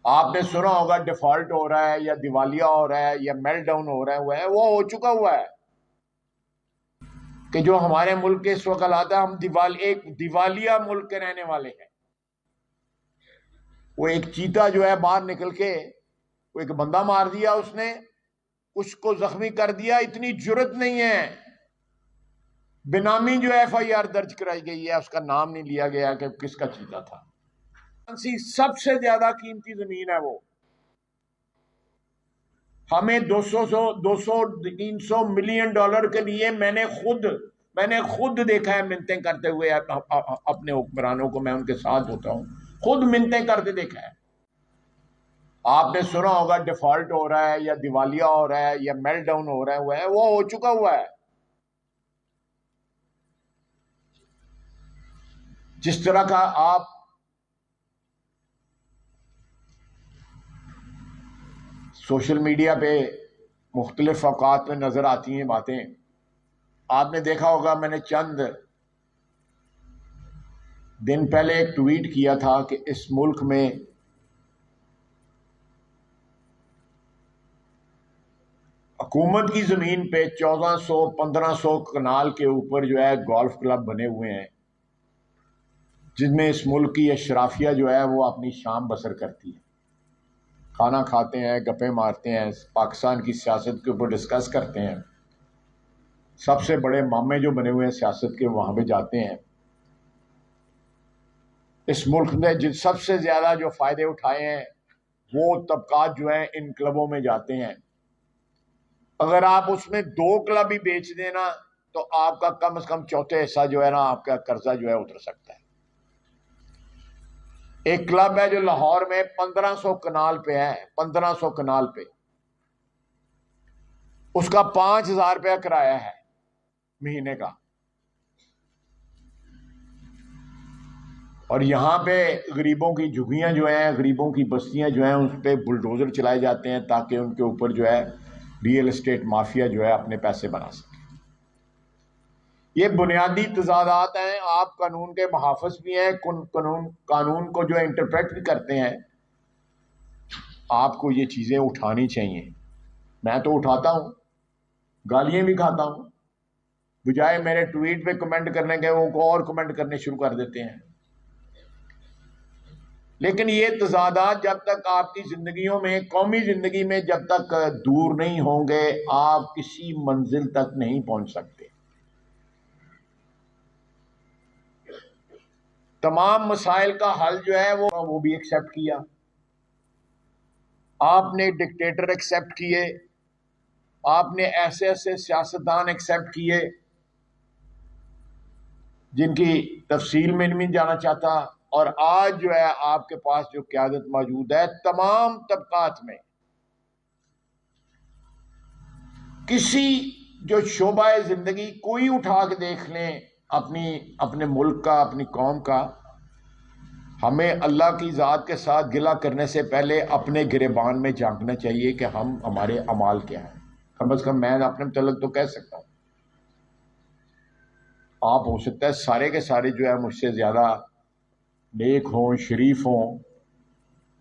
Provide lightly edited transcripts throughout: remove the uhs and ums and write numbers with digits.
آپ نے سنا ہوگا ڈیفالٹ ہو رہا ہے یا دیوالیہ ہو رہا ہے یا میلٹ ڈاؤن ہو رہا ہے، وہ ہو چکا ہوا ہے کہ جو ہمارے ملک کے اس وقت حالات ہے، ہم ایک دیوالیہ ملک کے رہنے والے ہیں۔ وہ ایک چیتا جو ہے باہر نکل کے وہ ایک بندہ مار دیا، اس نے اس کو زخمی کر دیا، اتنی جرت نہیں ہے۔ بنامی جو ایف آئی آر درج کرائی گئی ہے، اس کا نام نہیں لیا گیا کہ کس کا چیتا تھا۔ سب سے زیادہ قیمتی زمین ہے وہ، ہمیں 200 ملین ڈالر کے لیے میں نے خود دیکھا ہے منتیں کرتے ہوئے اپنے حکمرانوں کو، میں ان کے ساتھ ہوتا ہوں، خود منتیں کرتے دیکھا ہے۔ آپ نے سنا ہوگا ڈیفالٹ ہو رہا ہے یا دیوالیہ ہو رہا ہے یا میلٹ ڈاؤن ہو رہا ہے، وہ ہو چکا ہوا ہے۔ جس طرح کا آپ سوشل میڈیا پہ مختلف اوقات میں نظر آتی ہیں باتیں، آپ نے دیکھا ہوگا، میں نے چند دن پہلے ایک ٹویٹ کیا تھا کہ اس ملک میں حکومت کی زمین پہ 1400-1500 کنال کے اوپر جو ہے گولف کلب بنے ہوئے ہیں، جن میں اس ملک کی اشرافیہ جو ہے وہ اپنی شام بسر کرتی ہے، کھانا کھاتے ہیں، گپیں مارتے ہیں، پاکستان کی سیاست کے اوپر ڈسکس کرتے ہیں۔ سب سے بڑے مامے جو بنے ہوئے ہیں سیاست کے، وہاں پہ جاتے ہیں۔ اس ملک نے سب سے زیادہ جو فائدے اٹھائے ہیں وہ طبقات جو ہیں ان کلبوں میں جاتے ہیں۔ اگر آپ اس میں 2 کلب ہی بیچ دینا تو آپ کا کم از کم چوتھے حصہ جو ہے نا، آپ کا قرضہ جو ہے اتر سکتا ہے۔ ایک کلب ہے جو لاہور میں 1500 کنال پہ ہے، 1500 کنال پہ، اس کا 5000 روپیہ کرایہ ہے مہینے کا، اور یہاں پہ غریبوں کی جھگیاں جو ہیں، غریبوں کی بستیاں جو ہیں، اس پہ بلڈوزر چلائے جاتے ہیں تاکہ ان کے اوپر جو ہے ریئل اسٹیٹ مافیا جو ہے اپنے پیسے بنا سکے۔ یہ بنیادی تضادات ہیں۔ آپ قانون کے محافظ بھی ہیں، قانون کو جو انٹرپریٹ بھی کرتے ہیں، آپ کو یہ چیزیں اٹھانی چاہیے۔ میں تو اٹھاتا ہوں، گالیاں بھی کھاتا ہوں، بجائے میرے ٹویٹ پہ کمنٹ کرنے کے وہ اور کمنٹ کرنے شروع کر دیتے ہیں۔ لیکن یہ تضادات جب تک آپ کی زندگیوں میں، قومی زندگی میں جب تک دور نہیں ہوں گے، آپ کسی منزل تک نہیں پہنچ سکتے۔ تمام مسائل کا حل جو ہے وہ بھی ایکسیپٹ کیا، آپ نے ڈکٹیٹر ایکسیپٹ کیے، آپ نے ایسے ایسے سیاستدان ایکسیپٹ کیے جن کی تفصیل میں نہیں جانا چاہتا، اور آج جو ہے آپ کے پاس جو قیادت موجود ہے، تمام طبقات میں کسی جو شعبہ زندگی کوئی اٹھا کے دیکھ لیں اپنے ملک کا، اپنی قوم کا، ہمیں اللہ کی ذات کے ساتھ گلہ کرنے سے پہلے اپنے گریبان میں جھانکنا چاہیے کہ ہمارے اعمال کیا ہیں۔ کم از کم میں اپنے متعلق تو کہہ سکتا ہوں۔ آپ ہو سکتا ہے سارے کے سارے جو ہے مجھ سے زیادہ نیک ہوں، شریف ہوں،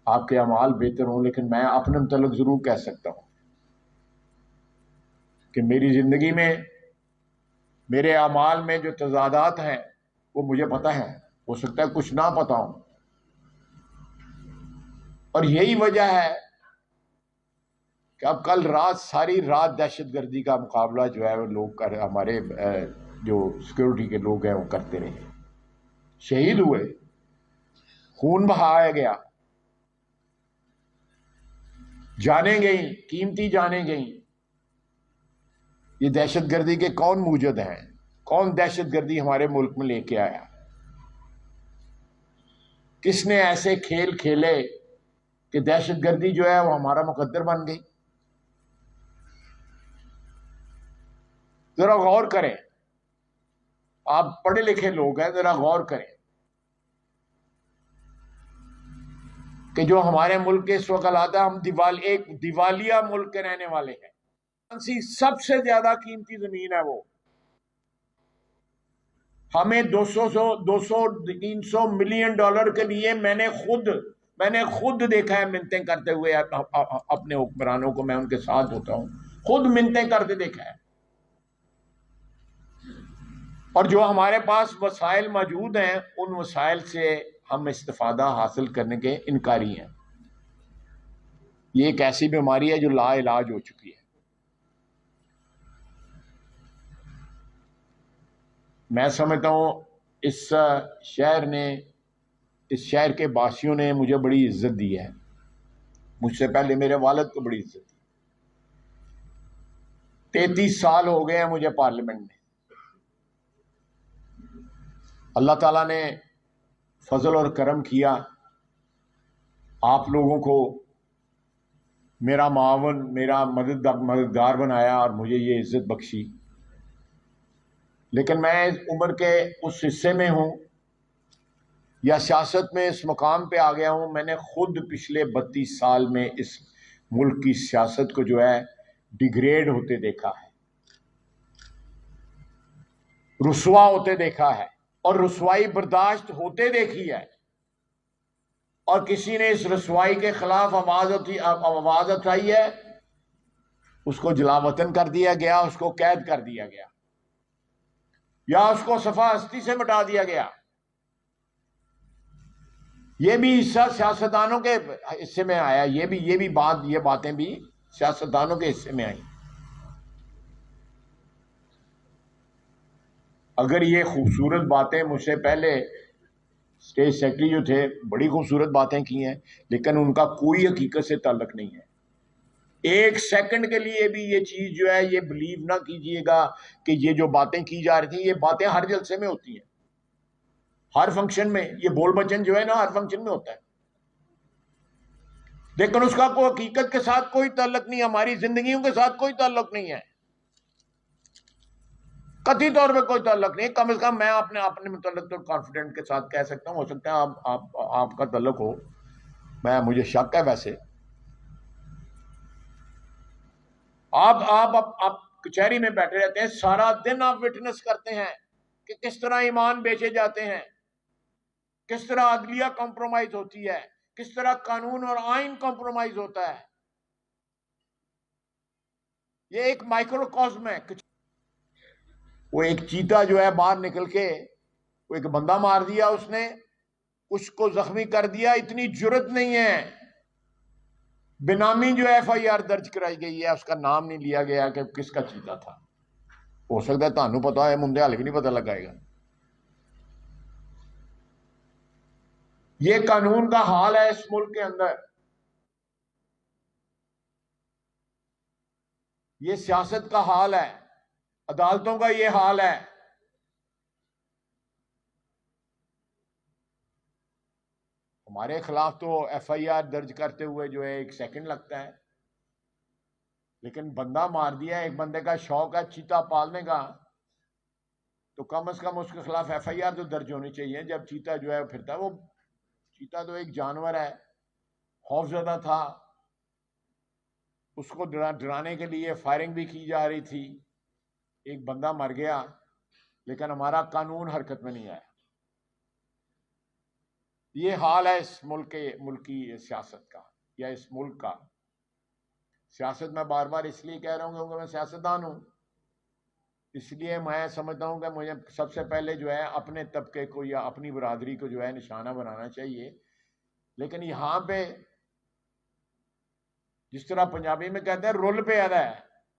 آپ کے اعمال بہتر ہوں، لیکن میں اپنے متعلق ضرور کہہ سکتا ہوں کہ میری زندگی میں، میرے اعمال میں جو تضادات ہیں وہ مجھے پتہ ہے، ہو سکتا ہے کچھ نہ پتہ ہوں، اور یہی وجہ ہے کہ اب کل رات ساری رات دہشت گردی کا مقابلہ جو ہے وہ لوگ ہمارے جو سیکورٹی کے لوگ ہیں وہ کرتے رہے، شہید ہوئے، خون بہایا گیا، جانیں گئیں، قیمتی جانیں گئیں۔ یہ دہشت گردی کے کون موجد ہیں؟ کون دہشت گردی ہمارے ملک میں لے کے آیا؟ کس نے ایسے کھیل کھیلے کہ دہشت گردی جو ہے وہ ہمارا مقدر بن گئی؟ ذرا غور کریں، آپ پڑھے لکھے لوگ ہیں، ذرا غور کریں کہ جو ہمارے ملک کے اس وقت حالات ہے، ہم ایک دیوالیہ ملک کے رہنے والے ہیں۔ سب سے زیادہ قیمتی زمین ہے وہ، ہمیں 200-300 ملین ڈالر کے لیے میں نے میں نے خود دیکھا ہے منتیں کرتے ہوئے اپنے حکمرانوں کو، میں ان کے ساتھ ہوتا ہوں، خود منتیں کرتے دیکھا ہے. اور جو ہمارے پاس وسائل موجود ہیں ان وسائل سے ہم استفادہ حاصل کرنے کے انکاری ہیں. یہ ایک ایسی بیماری ہے جو لا علاج ہو چکی ہے. میں سمجھتا ہوں اس شہر کے باسیوں نے مجھے بڑی عزت دی ہے. مجھ سے پہلے میرے والد کو بڑی عزت دی. 33 سال ہو گئے ہیں مجھے پارلیمنٹ میں. اللہ تعالیٰ نے فضل اور کرم کیا، آپ لوگوں کو میرا معاون، میرا مددگار بنایا اور مجھے یہ عزت بخشی. لیکن میں عمر کے اس حصے میں ہوں یا سیاست میں اس مقام پہ آ گیا ہوں، میں نے خود پچھلے 32 سال میں اس ملک کی سیاست کو جو ہے ڈیگریڈ ہوتے دیکھا ہے، رسوا ہوتے دیکھا ہے، اور رسوائی برداشت ہوتے دیکھی ہے. اور کسی نے اس رسوائی کے خلاف آواز اٹھائی ہے، اس کو جلا وطن کر دیا گیا، اس کو قید کر دیا گیا، یا اس کو صفحہ ہستی سے مٹا دیا گیا. یہ بھی حصہ سیاستدانوں کے حصے میں آیا. یہ باتیں بھی سیاستدانوں کے حصے میں آئیں. اگر یہ خوبصورت باتیں مجھ سے پہلے اسٹیٹ سیکرٹری جو تھے بڑی خوبصورت باتیں کی ہیں، لیکن ان کا کوئی حقیقت سے تعلق نہیں ہے. ایک سیکنڈ کے لیے بھی یہ چیز جو ہے یہ بلیو نہ کیجئے گا کہ یہ جو باتیں کی جا رہی تھیں، یہ باتیں ہر جلسے میں ہوتی ہیں، ہر فنکشن میں. یہ بول بچن جو ہے نا ہر فنکشن میں ہوتا ہے، لیکن اس کا کوئی حقیقت کے ساتھ کوئی تعلق نہیں، ہماری زندگیوں کے ساتھ کوئی تعلق نہیں ہے، قطعی طور پہ کوئی تعلق نہیں. کم از کم میں اپنے متعلق تو کانفیڈنٹ کے ساتھ کہہ سکتا ہوں. ہو سکتا ہے آپ کا تعلق ہو، مجھے شک ہے. ویسے آپ کچہری میں بیٹھے رہتے ہیں، سارا دن آپ وٹنس کرتے ہیں کہ کس طرح ایمان بیچے جاتے ہیں، کس طرح عدلیہ کمپرومائز ہوتی ہے، کس طرح قانون اور آئین کمپرومائز ہوتا ہے. یہ ایک مائکرو کاسم ہے. وہ ایک چیتا جو ہے باہر نکل کے وہ ایک بندہ مار دیا، اس نے اس کو زخمی کر دیا. اتنی جرت نہیں ہے. بنامی جو ایف آئی آر درج کرائی گئی ہے، اس کا نام نہیں لیا گیا کہ کس کا چیتا تھا. ہو سکتا ہے تانوں پتا ہے، مندے حال بھی نہیں پتا لگائے گا. یہ قانون کا حال ہے اس ملک کے اندر، یہ سیاست کا حال ہے، عدالتوں کا یہ حال ہے. ہمارے خلاف تو ایف آئی آر درج کرتے ہوئے جو ہے 1 سیکنڈ لگتا ہے، لیکن بندہ مار دیا، ایک بندے کا شوق ہے چیتا پالنے کا، تو کم از کم اس کے خلاف ایف آئی آر تو درج ہونی چاہیے. جب چیتا جو ہے پھرتا ہے، وہ چیتا تو ایک جانور ہے، خوفزدہ تھا، اس کو ڈرانے کے لیے فائرنگ بھی کی جا رہی تھی، ایک بندہ مر گیا، لیکن ہمارا قانون حرکت میں نہیں آیا. یہ حال ہے اس ملکی سیاست کا، یا اس ملک کا. سیاست میں بار بار اس لیے کہہ رہا ہوں کیونکہ میں سیاستدان ہوں. اس لیے میں سمجھتا ہوں کہ مجھے سب سے پہلے جو ہے اپنے طبقے کو یا اپنی برادری کو جو ہے نشانہ بنانا چاہیے. لیکن یہاں پہ جس طرح پنجابی میں کہتے ہیں رول پہ آ رہا ہے،